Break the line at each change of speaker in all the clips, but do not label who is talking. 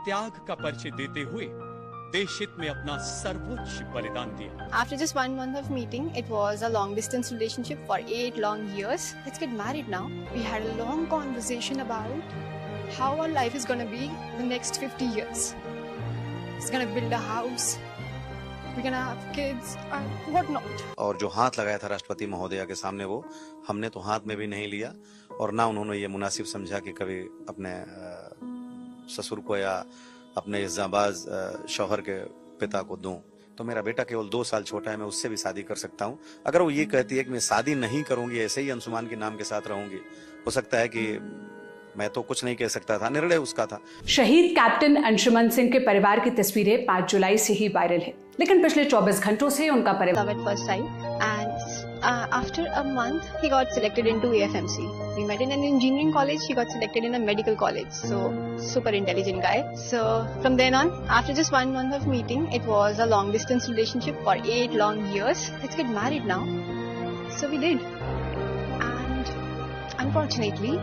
त्याग का परिचय देते हुए देश हित में अपना सर्वोच्च बलिदान दिया।
After just 1 month of meeting, it was a long distance relationship for 8 long years. Let's get married now. We had a long conversation about how our life is gonna be the next 50 years. He's gonna build a house. We're gonna have kids and whatnot.
और जो हाथ लगाया था राष्ट्रपति महोदया के सामने, वो हमने तो हाथ में भी नहीं लिया और ना उन्होंने ये मुनासिब समझा कि कभी अपने ससुर को या अपने इस जाबाज शौहर के पिता को दूं। तो मेरा बेटा केवल 2 साल छोटा है, मैं उससे भी शादी कर सकता हूं। अगर वो ये कहती है कि मैं शादी नहीं करूंगी, ऐसे ही अंशुमान के नाम के साथ रहूंगी, हो सकता है कि मैं तो कुछ नहीं कह सकता था, निर्णय उसका था।
शहीद कैप्टन अंशुमन सिंह के परिवार की तस्वीरें 5 जुलाई से ही वायरल है, लेकिन पिछले 24 घंटों से उनका परिवार
Love at first sight, and after a month he got selected into AFMC. We met in an engineering college. He got selected in a medical college. So super intelligent guy. So from then on, after just 1 month of meeting, it was a long distance relationship for 8 long years. Let's get married now. So we did, and unfortunately,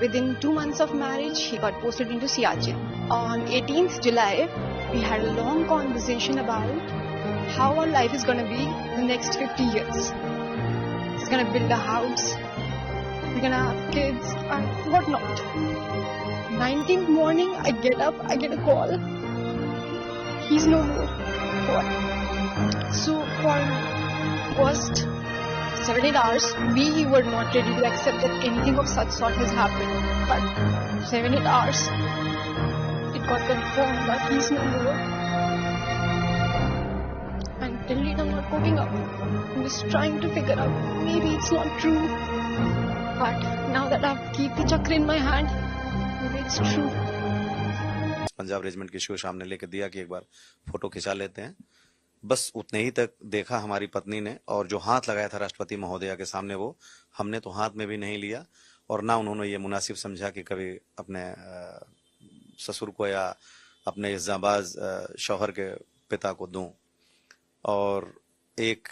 within 2 months of marriage, he got posted into Siachen. On 18th July, we had a long conversation about how our life is going to be the next 50 years. He's going to build a house. We're going to have kids and whatnot. 19th morning, I get up, I get a call. He's no more. What? So for first 7-8 hours, we were not ready to accept that anything of such sort has happened. But 7-8 hours, it got confirmed that he's no more. And till date, I'm not coping up. I'm just trying to figure out, maybe it's not true. But now that I've keep the chakra in my hand, maybe it's true.
Punjab regiment की show सामने लेकर दिया कि एक बार photo खिंचा लेते हैं, बस उतने ही तक देखा हमारी पत्नी ने। और जो हाथ लगाया था राष्ट्रपति महोदया के सामने, वो हमने तो हाथ में भी नहीं लिया और ना उन्होंने ये मुनासिब समझा कि कभी अपने ससुर को या अपने इस जाबाज शौहर के पिता को दूं। और एक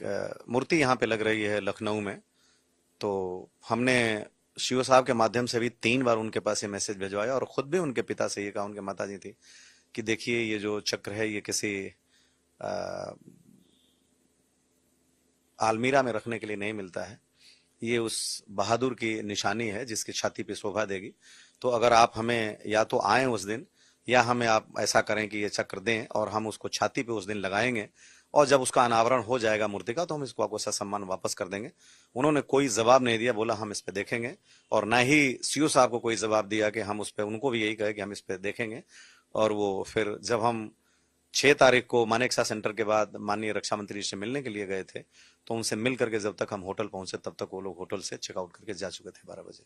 मूर्ति यहाँ पे लग रही है लखनऊ में, तो हमने शिव साहब के माध्यम से भी 3 बार उनके पास ये मैसेज भिजवाया और खुद भी उनके पिता से ये कहा, उनके माता जी थी, कि देखिए ये जो चक्र है ये किसी आलमीरा में रखने के लिए नहीं मिलता है, ये उस बहादुर की निशानी है जिसकी छाती पे शोभा देगी। तो अगर आप हमें या तो आए उस दिन, या हमें आप ऐसा करें कि ये चक्र दें और हम उसको छाती पे उस दिन लगाएंगे, और जब उसका अनावरण हो जाएगा मूर्ति का, तो हम इसको आपको ससम्मान वापस कर देंगे। उन्होंने कोई जवाब नहीं दिया, बोला हम इस पे देखेंगे, और ना ही सीओ साहब को कोई जवाब दिया कि हम उस पे, उनको भी यही कहे कि हम इस पे देखेंगे। और वो फिर जब हम 6 तारीख को मानेकशा सेंटर के बाद माननीय रक्षा मंत्री से मिलने के लिए गए थे, तो उनसे मिल करके जब तक हम होटल पहुंचे, तब तक वो लोग होटल से चेकआउट करके जा चुके थे 12 बजे।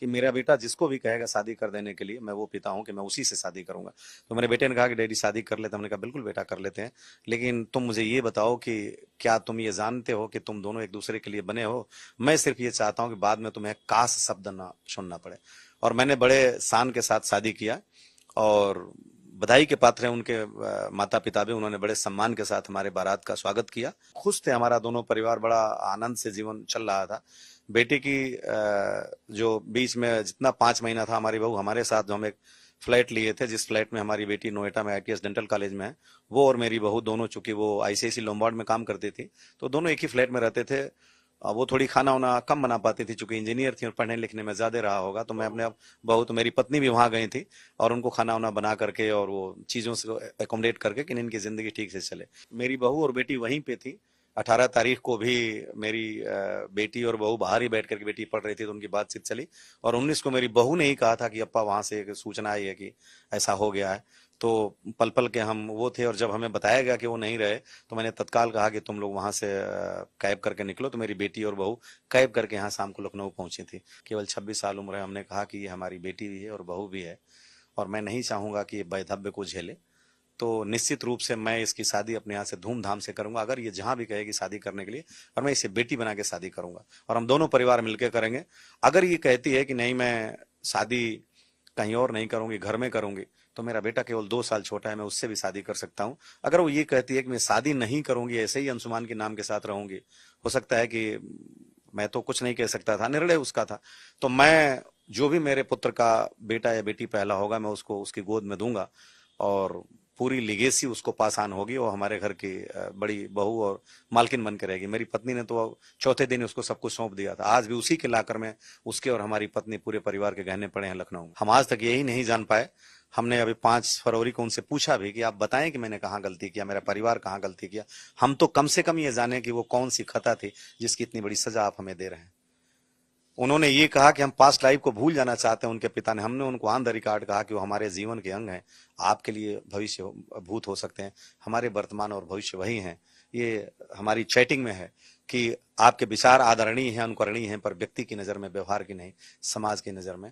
कि मेरा बेटा जिसको भी कहेगा शादी कर देने के लिए, मैं वो पिता हूं कि मैं उसी से शादी करूंगा। तो मेरे बेटे ने कहा कि डैडी शादी कर लेते। हमने कहा बिल्कुल बेटा कर लेते हैं, लेकिन तुम मुझे ये बताओ कि क्या तुम ये जानते हो कि तुम दोनों एक दूसरे के लिए बने हो? मैं सिर्फ ये चाहता हूं कि बाद में तुम्हें काश शब्द ना सुनना पड़े। और मैंने बड़े शान के साथ शादी किया और बधाई के पात्र हैं उनके माता पिता भी। उन्होंने बड़े सम्मान के साथ हमारे बारात का स्वागत किया। खुश थे हमारा दोनों परिवार, बड़ा आनंद से जीवन चल रहा था। बेटी की जो बीच में जितना 5 महीना था, हमारी बहू हमारे साथ, जो हम एक फ्लैट लिए थे, जिस फ्लैट में हमारी बेटी नोएडा में ITS डेंटल कॉलेज में है, वो और मेरी बहू दोनों, चूंकि वो ICICI लोम्बार्ड में काम करती थी, तो दोनों एक ही फ्लैट में रहते थे। वो थोड़ी खाना वाना कम बना पाती थी, चूंकि इंजीनियर थी और पढ़ने लिखने में ज्यादा रहा होगा। तो मैं अपने बहू, तो मेरी पत्नी भी वहां गई थी और उनको खाना वाना बना करके और वो चीजों से एकोमोडेट करके कि इनकी जिंदगी ठीक से चले। मेरी बहू और बेटी वहीं पे थी। 18 तारीख को भी मेरी बेटी और बहू बाहर ही बैठ करके, बेटी पढ़ रही थी तो उनकी बातचीत चली, और 19 को मेरी बहू ने ही कहा था कि अप्पा वहां से एक सूचना आई है कि ऐसा हो गया है। तो पल पल के हम वो थे, और जब हमें बताया गया कि वो नहीं रहे, तो मैंने तत्काल कहा कि तुम लोग वहां से कैब करके निकलो। तो मेरी बेटी और बहू कैब करके यहाँ शाम को लखनऊ पहुंची थी। केवल 26 साल उम्र है। हमने कहा कि ये हमारी बेटी भी है और बहू भी है, और मैं नहीं चाहूंगा कि ये वैधव्य को झेले। तो निश्चित रूप से मैं इसकी शादी अपने यहाँ से धूमधाम से करूंगा। अगर ये जहां भी कहेगी शादी करने के लिए, और मैं इसे बेटी बना के शादी करूंगा, और हम दोनों परिवार मिलकर करेंगे। अगर ये कहती है कि नहीं मैं शादी कहीं और नहीं करूंगी, घर में करूंगी, तो मेरा बेटा केवल 2 साल छोटा है, मैं उससे भी शादी कर सकता हूं। अगर वो ये कहती है कि मैं शादी नहीं करूंगी, ऐसे ही अंशुमान के नाम के साथ रहूंगी, हो सकता है कि मैं तो कुछ नहीं कह सकता था, निर्णय उसका था। तो मैं जो भी मेरे पुत्र का बेटा या बेटी पहला होगा, मैं उसको उसकी गोद में दूंगा। और पूरी लिगेसी उसको पास ऑन होगी। वो हमारे घर की बड़ी बहू और मालकिन बन के रहेगी। मेरी पत्नी ने तो चौथे दिन उसको सब कुछ सौंप दिया था। आज भी उसी के लाकर में उसके और हमारी पत्नी पूरे परिवार के गहने पड़े हैं लखनऊ में। हम आज तक यही नहीं जान पाए। हमने अभी 5 फरवरी को उनसे पूछा भी कि आप बताएं कि मैंने कहाँ गलती किया, मेरा परिवार कहाँ गलती किया। हम तो कम से कम ये जाने कि वो कौन सी खता थी जिसकी इतनी बड़ी सजा आप हमें दे रहे हैं। उन्होंने ये कहा कि हम पास्ट लाइफ को भूल जाना चाहते हैं उनके पिता ने। हमने उनको ऑन द रिकॉर्ड कहा कि वो हमारे जीवन के अंग हैं, आपके लिए भविष्य भूत हो सकते हैं, हमारे वर्तमान और भविष्य वही हैं। ये हमारी चैटिंग में है कि आपके विचार आदरणीय हैं, अनुकरणीय हैं, पर व्यक्ति की नजर में, व्यवहार की नहीं, समाज की नजर में